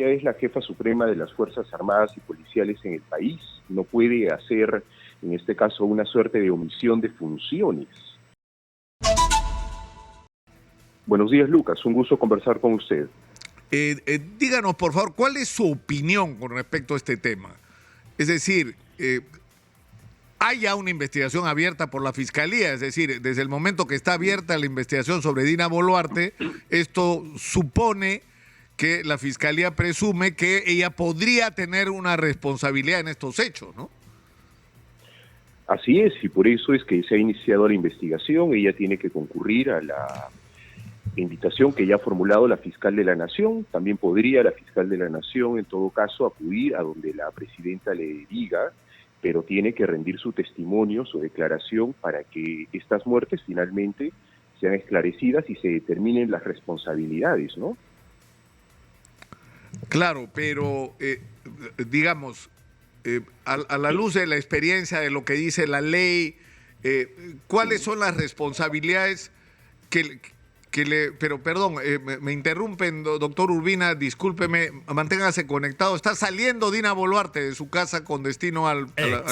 ella es la jefa suprema de las Fuerzas Armadas y Policiales en el país. No puede hacer, en este caso, una suerte de omisión de funciones. Buenos días, Lucas. Un gusto conversar con usted. Díganos, por favor, ¿cuál es su opinión con respecto a este tema? Es decir, hay ya una investigación abierta por la Fiscalía, es decir, desde el momento que está abierta la investigación sobre Dina Boluarte, esto supone que la Fiscalía presume que ella podría tener una responsabilidad en estos hechos, ¿no? Así es, y por eso es que se ha iniciado la investigación. Ella tiene que concurrir a la invitación que ya ha formulado la fiscal de la Nación. También podría la fiscal de la Nación, en todo caso, acudir a donde la presidenta le diga, pero tiene que rendir su testimonio, su declaración, para que estas muertes finalmente sean esclarecidas y se determinen las responsabilidades, ¿no? Claro, pero digamos, a la luz de la experiencia, de lo que dice la ley, ¿cuáles son las responsabilidades pero perdón, me interrumpen, doctor Urbina, discúlpeme, manténgase conectado. Está saliendo Dina Boluarte de su casa con destino al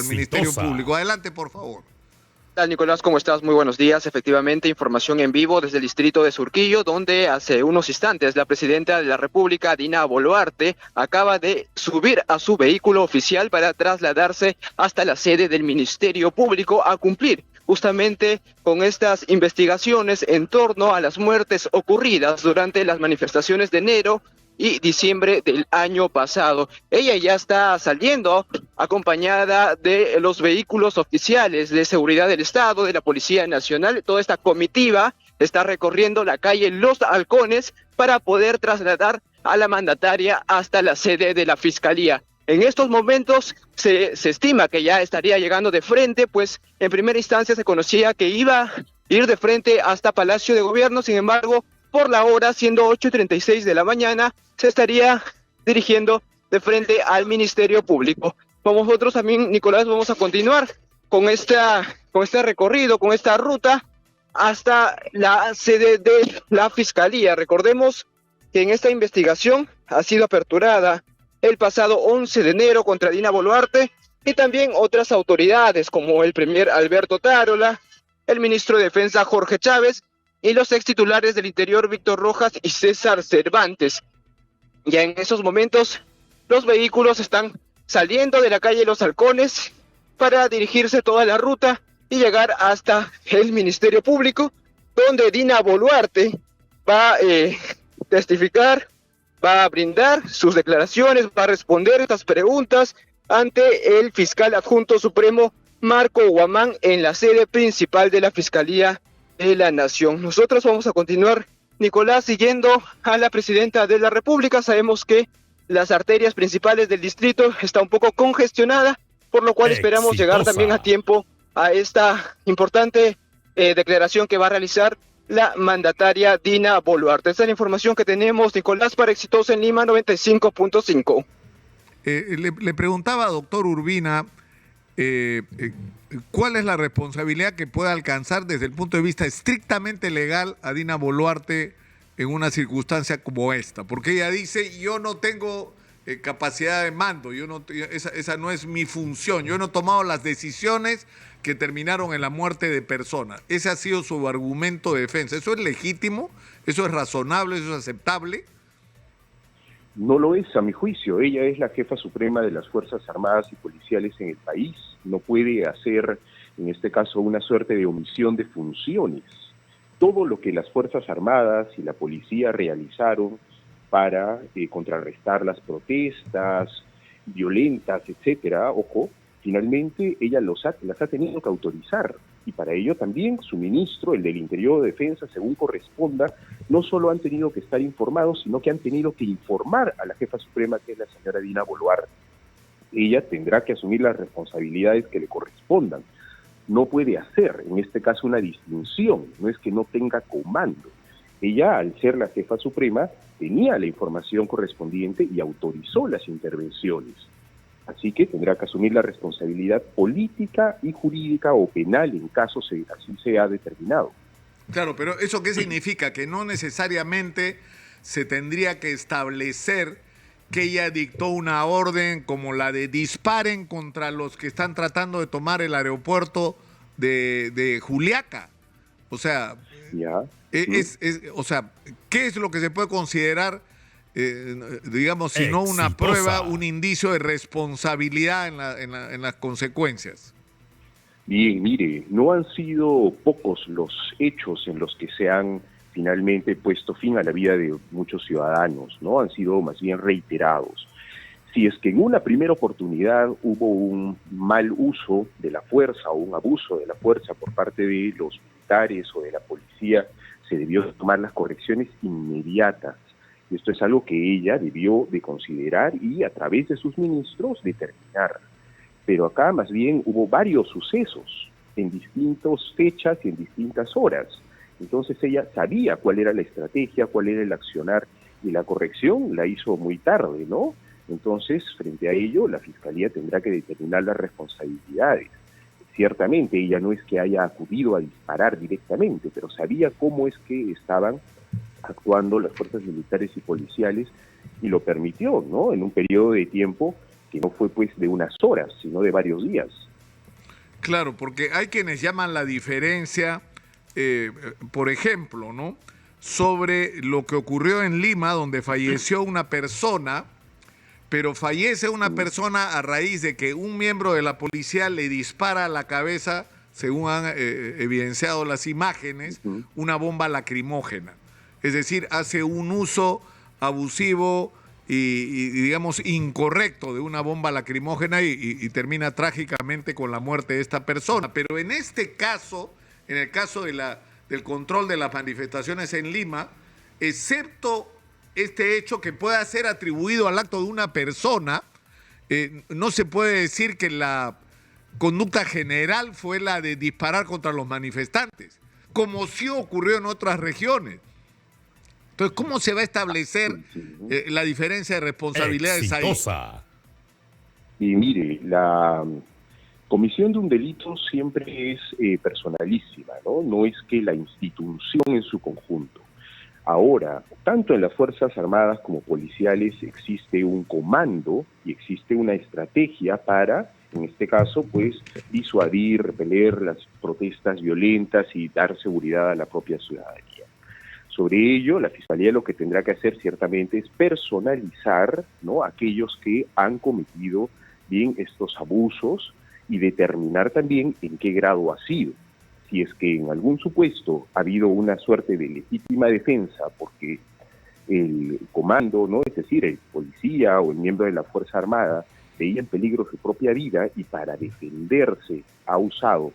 Ministerio Público. Adelante, por favor. ¿Qué tal, Nicolás? ¿Cómo estás? Muy buenos días. Efectivamente, información en vivo desde el distrito de Surquillo, donde hace unos instantes la presidenta de la República, Dina Boluarte, acaba de subir a su vehículo oficial para trasladarse hasta la sede del Ministerio Público a cumplir justamente con estas investigaciones en torno a las muertes ocurridas durante las manifestaciones de enero y diciembre del año pasado. Ella ya está saliendo acompañada de los vehículos oficiales de seguridad del Estado, de la Policía Nacional. Toda esta comitiva está recorriendo la calle Los Halcones para poder trasladar a la mandataria hasta la sede de la Fiscalía. En estos momentos se estima que ya estaría llegando de frente, pues en primera instancia se conocía que iba a ir de frente hasta Palacio de Gobierno. Sin embargo, por la hora, siendo 8:36 de la mañana, se estaría dirigiendo de frente al Ministerio Público. Como nosotros también, Nicolás, vamos a continuar con este recorrido, con esta ruta hasta la sede de la Fiscalía. Recordemos que en esta investigación ha sido aperturada el pasado 11 de enero contra Dina Boluarte y también otras autoridades como el premier Alberto Tarola, el ministro de Defensa Jorge Chávez y los ex titulares del Interior Víctor Rojas y César Cervantes. Ya en esos momentos los vehículos están saliendo de la calle Los Halcones para dirigirse toda la ruta y llegar hasta el Ministerio Público, donde Dina Boluarte va a testificar, va a brindar sus declaraciones, va a responder estas preguntas ante el fiscal adjunto supremo Marco Guamán en la sede principal de la Fiscalía de la Nación. Nosotros vamos a continuar, Nicolás, siguiendo a la presidenta de la República. Sabemos que las arterias principales del distrito está un poco congestionada, por lo cual esperamos llegar también a tiempo a esta importante declaración que va a realizar la mandataria Dina Boluarte. Esta es la información que tenemos, Nicolás, para Exitosa en Lima 95.5. Le preguntaba, doctor Urbina, ¿cuál es la responsabilidad que puede alcanzar desde el punto de vista estrictamente legal a Dina Boluarte en una circunstancia como esta? Porque ella dice, yo no tengo capacidad de mando, esa no es mi función, yo no he tomado las decisiones que terminaron en la muerte de personas. Ese ha sido su argumento de defensa. ¿Eso es legítimo? ¿Eso es razonable? ¿Eso es aceptable? No lo es, a mi juicio. Ella es la jefa suprema de las Fuerzas Armadas y Policiales en el país. No puede hacer, en este caso, una suerte de omisión de funciones. Todo lo que las Fuerzas Armadas y la policía realizaron para contrarrestar las protestas violentas, etcétera, ojo, finalmente ella las ha tenido que autorizar, y para ello también su ministro, el del Interior de Defensa, según corresponda, no solo han tenido que estar informados, sino que han tenido que informar a la jefa suprema, que es la señora Dina Boluarte. Ella tendrá que asumir las responsabilidades que le correspondan. No puede hacer, en este caso, una distinción, no es que no tenga comando. Ella, al ser la jefa suprema, tenía la información correspondiente y autorizó las intervenciones. Así que tendrá que asumir la responsabilidad política y jurídica o penal en caso así sea determinado. Claro, pero ¿eso qué significa? Que no necesariamente se tendría que establecer que ella dictó una orden como la de disparen contra los que están tratando de tomar el aeropuerto de Juliaca. O sea, Ya. o sea, ¿qué es lo que se puede considerar, digamos, si no una Exitosa. prueba, un indicio de responsabilidad en las consecuencias? Bien, mire, no han sido pocos los hechos en los que se han finalmente puesto fin a la vida de muchos ciudadanos, ¿no? Han sido más bien reiterados. Si es que en una primera oportunidad hubo un mal uso de la fuerza o un abuso de la fuerza por parte de los militares o de la policía, se debió tomar las correcciones inmediatas. Esto es algo que ella debió de considerar y a través de sus ministros determinar. Pero acá más bien hubo varios sucesos en distintas fechas y en distintas horas. Entonces ella sabía cuál era la estrategia, cuál era el accionar, y la corrección la hizo muy tarde, ¿no? Entonces, frente a ello, la Fiscalía tendrá que determinar las responsabilidades. Ciertamente ella no es que haya acudido a disparar directamente, pero sabía cómo es que estaban actuando las fuerzas militares y policiales y lo permitió, ¿no? En un periodo de tiempo que no fue pues de unas horas, sino de varios días. Claro, porque hay quienes llaman la diferencia, por ejemplo, ¿no?, sobre lo que ocurrió en Lima, donde falleció una persona, pero fallece una persona a raíz de que un miembro de la policía le dispara a la cabeza, según han evidenciado las imágenes, una bomba lacrimógena. Es decir, hace un uso abusivo y digamos, incorrecto de una bomba lacrimógena y termina trágicamente con la muerte de esta persona. Pero en este caso, en el caso del control de las manifestaciones en Lima, excepto este hecho que pueda ser atribuido al acto de una persona, no se puede decir que la conducta general fue la de disparar contra los manifestantes, como sí ocurrió en otras regiones. Entonces, ¿cómo se va a establecer la diferencia de responsabilidades ahí? Exitosa. Y mire, la comisión de un delito siempre es personalísima, ¿no? No es que la institución en su conjunto. Ahora, tanto en las Fuerzas Armadas como policiales existe un comando y existe una estrategia para, en este caso, pues, disuadir, repeler las protestas violentas y dar seguridad a la propia ciudadanía. Sobre ello, la Fiscalía lo que tendrá que hacer ciertamente es personalizar, ¿no?, aquellos que han cometido bien estos abusos y determinar también en qué grado ha sido. Si es que en algún supuesto ha habido una suerte de legítima defensa porque el comando, ¿no?, es decir, el policía o el miembro de la Fuerza Armada veía en peligro su propia vida y para defenderse ha usado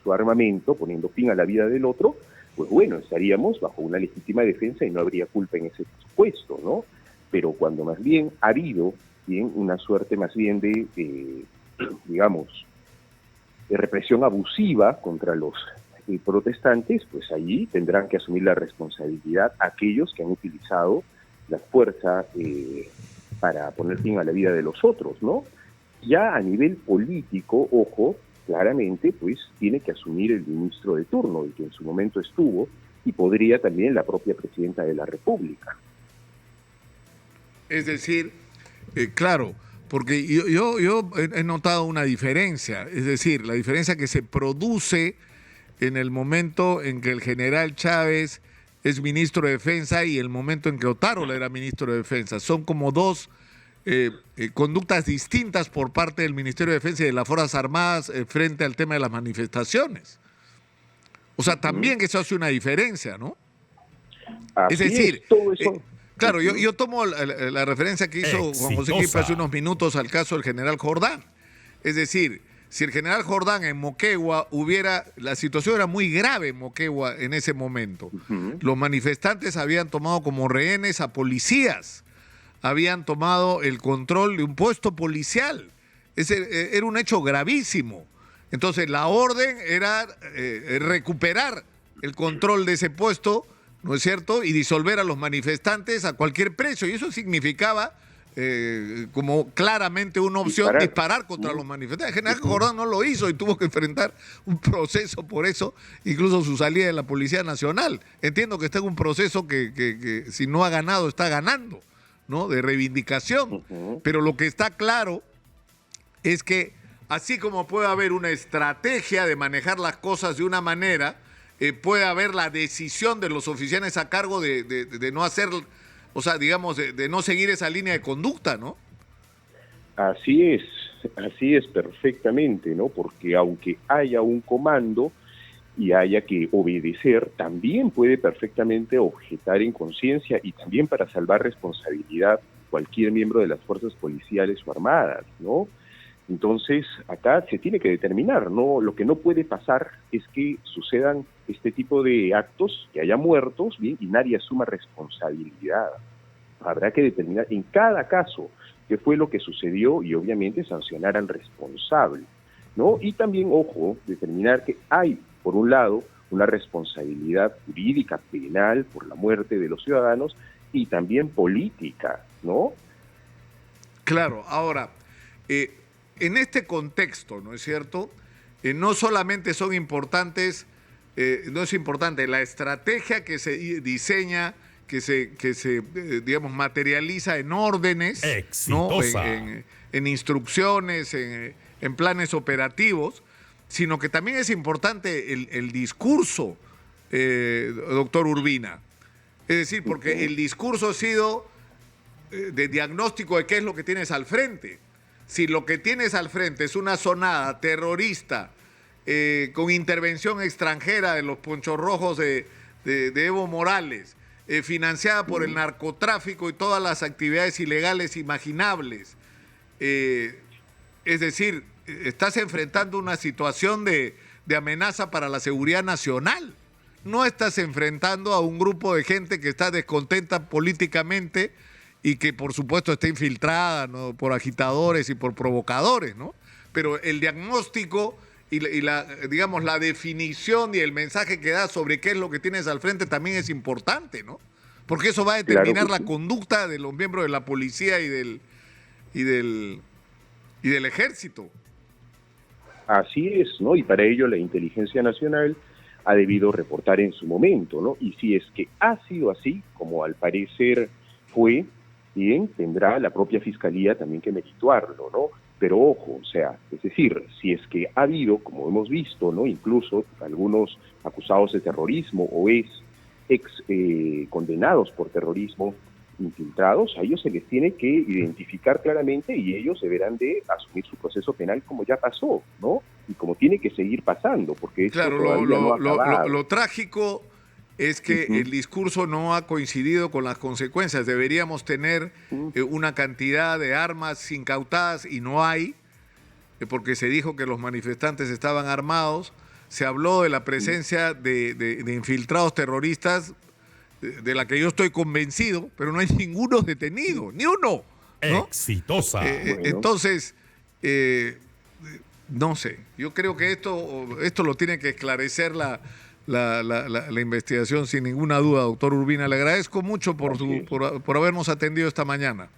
su armamento poniendo fin a la vida del otro, pues bueno, estaríamos bajo una legítima defensa y no habría culpa en ese supuesto, ¿no? Pero cuando más bien ha habido bien una suerte más bien de digamos, de represión abusiva contra los protestantes, pues allí tendrán que asumir la responsabilidad aquellos que han utilizado la fuerza para poner fin a la vida de los otros, ¿no? Ya a nivel político, ojo, claramente, pues tiene que asumir el ministro de turno, el que en su momento estuvo, y podría también la propia presidenta de la República. Es decir, claro, porque yo he notado una diferencia, es decir, la diferencia que se produce en el momento en que el general Chávez es ministro de Defensa y el momento en que Otárola era ministro de Defensa. Son como dos conductas distintas por parte del Ministerio de Defensa y de las Fuerzas Armadas frente al tema de las manifestaciones. O sea, también que eso hace una diferencia, ¿no? Así es decir, todo eso. Claro, yo tomo la referencia que hizo Juan José Quispe hace unos minutos al caso del general Jordán. Es decir, si el general Jordán en Moquegua la situación era muy grave en Moquegua en ese momento. Los manifestantes habían tomado como rehenes a policías, habían tomado el control de un puesto policial. Era un hecho gravísimo. Entonces la orden era recuperar el control de ese puesto, ¿no es cierto?, y disolver a los manifestantes a cualquier precio. Y eso significaba, como claramente una opción, disparar contra los manifestantes. El general Jordán no lo hizo y tuvo que enfrentar un proceso por eso, incluso su salida de la Policía Nacional. Entiendo que está en un proceso que si no ha ganado, está ganando, ¿no? De reivindicación. Pero lo que está claro es que así como puede haber una estrategia de manejar las cosas de una manera, puede haber la decisión de los oficiales a cargo de no hacer, o sea, digamos, de no seguir esa línea de conducta, ¿no? Así es perfectamente, ¿no? Porque aunque haya un comando y haya que obedecer, también puede perfectamente objetar en conciencia y también para salvar responsabilidad cualquier miembro de las fuerzas policiales o armadas, ¿no? Entonces, acá se tiene que determinar, ¿no? Lo que no puede pasar es que sucedan este tipo de actos, que haya muertos, bien, y nadie asuma responsabilidad. Habrá que determinar en cada caso qué fue lo que sucedió y obviamente sancionar al responsable, ¿no? Y también, ojo, determinar que hay, por un lado, una responsabilidad jurídica, penal, por la muerte de los ciudadanos, y también política, ¿no? Claro, ahora, en este contexto, ¿no es cierto? No solamente son importantes, no es importante la estrategia que se diseña, que se digamos, materializa en órdenes, ¿no? En instrucciones, en planes operativos, sino que también es importante el discurso, doctor Urbina. Es decir, porque el discurso ha sido de diagnóstico de qué es lo que tienes al frente. Si lo que tienes al frente es una sonada terrorista con intervención extranjera de los ponchos rojos de Evo Morales, financiada por el narcotráfico y todas las actividades ilegales imaginables, es decir, estás enfrentando una situación de amenaza para la seguridad nacional. No estás enfrentando a un grupo de gente que está descontenta políticamente y que por supuesto está infiltrada, ¿no? Por agitadores y por provocadores, ¿no? Pero el diagnóstico y la, digamos, la definición y el mensaje que da sobre qué es lo que tienes al frente también es importante, ¿no? Porque eso va a determinar la conducta de los miembros de la policía y del ejército. Así es, ¿no? Y para ello la Inteligencia Nacional ha debido reportar en su momento, ¿no? Y si es que ha sido así, como al parecer fue, bien, tendrá la propia Fiscalía también que merituarlo, ¿no? Pero ojo, o sea, es decir, si es que ha habido, como hemos visto, ¿no? Incluso algunos acusados de terrorismo o condenados por terrorismo infiltrados, a ellos se les tiene que identificar claramente y ellos deberán de asumir su proceso penal como ya pasó, ¿no? Y como tiene que seguir pasando, porque esto todavía no ha acabado. Lo trágico es que el discurso no ha coincidido con las consecuencias. Deberíamos tener una cantidad de armas incautadas y no hay, porque se dijo que los manifestantes estaban armados. Se habló de la presencia de infiltrados terroristas, de la que yo estoy convencido, pero no hay ninguno detenido, ni uno, ¿no? Exitosa. Bueno. Entonces, no sé, yo creo que esto lo tiene que esclarecer la investigación sin ninguna duda, doctor Urbina. Le agradezco mucho por habernos atendido esta mañana.